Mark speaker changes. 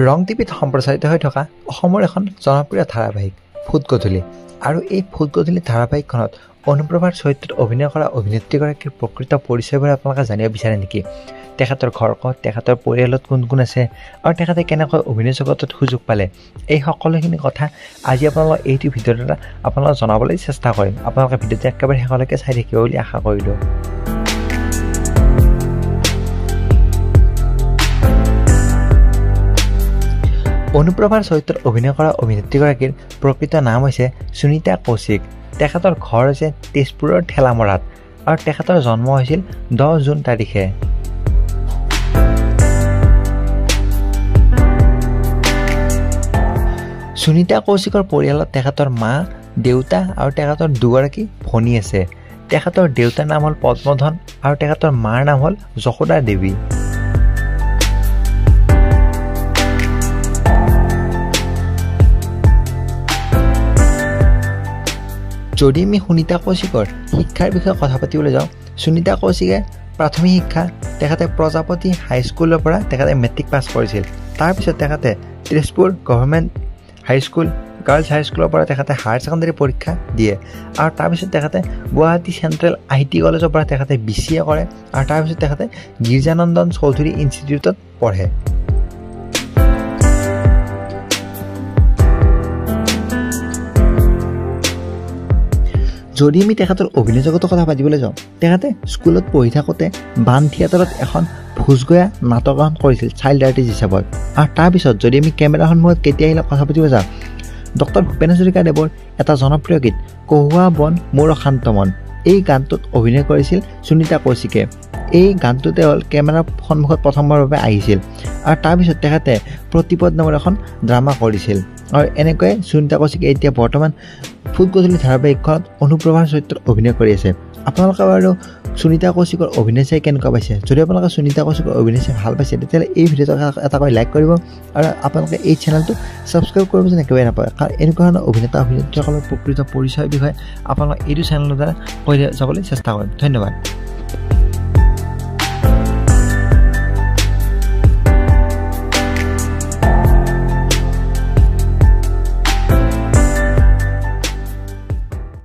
Speaker 1: ৰং টিভিত সম্প্ৰচাৰিত হৈ থকা অসমৰ এখন জনপ্ৰিয় ধাৰাবাহিক ফুট গধূলি আৰু এই ফুট গধূলি ধাৰাবাহিকখনত অনুপ্ৰভাৰ চৰিত্ৰত অভিনয় কৰা অভিনেত্ৰীগৰাকীৰ প্ৰকৃত পৰিচয়বোৰ আপোনালোকে জানিব বিচাৰে নেকি? তেখেতৰ ঘৰ ক'ত, তেখেতৰ পৰিয়ালত কোন কোন আছে আৰু তেখেতে কেনেকৈ অভিনয় জগতত সুযোগ পালে, এই সকলোখিনি কথা আজি আপোনালোকক এইটো ভিডিঅ'ৰ দ্বাৰা আপোনালোকক জনাবলৈ চেষ্টা কৰিম। আপোনালোকে ভিডিঅ'টো একেবাৰে শেষলৈকে চাই থাকিব বুলি আশা কৰিলোঁ। অনুপ্ৰভাৰ চৰিত্ৰত অভিনয় কৰা অভিনেত্ৰীগৰাকীৰ প্ৰকৃত নাম হৈছে সুনিতা কৌশিক। তেখেতৰ ঘৰ হৈছে তেজপুৰৰ ঠেলামৰাত আৰু তেখেতৰ জন্ম হৈছিল 10 জুন তাৰিখে। সুনিতা কৌশিকৰ পৰিয়ালত তেখেতৰ মা, দেউতা আৰু তেখেতৰ দুগৰাকী ভনী আছে। তেখেতৰ দেউতাৰ নাম হ'ল পদ্মধন আৰু তেখেতৰ মাৰ নাম হ'ল যশোদা দেৱী। যদি আমি সুনিতা কৌশিকৰ শিক্ষাৰ বিষয়ে কথা পাতিবলৈ যাওঁ, সুনিতা কৌশিকে প্ৰাথমিক শিক্ষা তেখেতে প্ৰজাপতি হাইস্কুলৰ পৰা তেখেতে মেট্ৰিক পাছ কৰিছিল। তাৰপিছত তেখেতে তেজপুৰ গভৰ্ণমেণ্ট হাইস্কুল গাৰ্লছ হাইস্কুলৰ পৰা তেখেতে হায়াৰ ছেকেণ্ডেৰী পৰীক্ষা দিয়ে আৰু তাৰপিছত তেখেতে গুৱাহাটী চেণ্ট্ৰেল IIT কলেজৰ পৰা তেখেতে BCA কৰে আৰু তাৰপিছত তেখেতে গিৰ্জানন্দন চৌধুৰী ইনষ্টিটিউটত পঢ়ে। যদি আমি তেখেতৰ অভিনয় জগতৰ কথা পাতিবলৈ যাওঁ, তেখেতে স্কুলত পঢ়ি থাকোঁতে বান থিয়েটাৰত এখন ভোজগয়া নাটক এখন কৰিছিল চাইল্ড আৰ্টিষ্ট হিচাপত। আৰু তাৰপিছত যদি আমি কেমেৰাৰ সন্মুখত কেতিয়া আহিলে কথা পাতিব যাওঁ, ডক্টৰ ভূপেন হাজৰিকাদেৱৰ এটা জনপ্ৰিয় গীত কহুৱা বন মোৰ অশান্ত মন, এই গানটোত অভিনয় কৰিছিল সুনিতা কৌশিকে। এই গানটো তেওঁ কেমেৰাৰ সন্মুখত প্ৰথমবাৰৰ বাবে আহিছিল আৰু তাৰপিছত তেখেতে প্ৰতিপদ নামৰ এখন ড্ৰামা কৰিছিল। আৰু এনেকৈয়ে সুনিতা কৌশিকে এতিয়া বৰ্তমান ফুট গধূলি ধাৰাবাহিকখনত অনুপ্ৰভাৰ চৰিত্ৰত অভিনয় কৰি আছে। আপোনালোকে বাৰু সুনিতা কৌশিকৰ অভিনয় চাই কেনেকুৱা পাইছে? যদি আপোনালোকে সুনিতা কৌশিকৰ অভিনয় চাই ভাল পাইছে, তেতিয়াহ'লে এই ভিডিঅ'টো এটাকৈ লাইক কৰিব আৰু আপোনালোকে এই চেনেলটো ছাবস্ক্ৰাইব কৰিব যেন একেবাৰে নাপায়, কাৰণ এনেকুৱা ধৰণৰ অভিনেত্ৰীসকলৰ প্ৰকৃত পৰিচয়ৰ বিষয়ে আপোনালোকে এইটো চেনেলৰ দ্বাৰা কৈ যাবলৈ চেষ্টা কৰিম। ধন্যবাদ।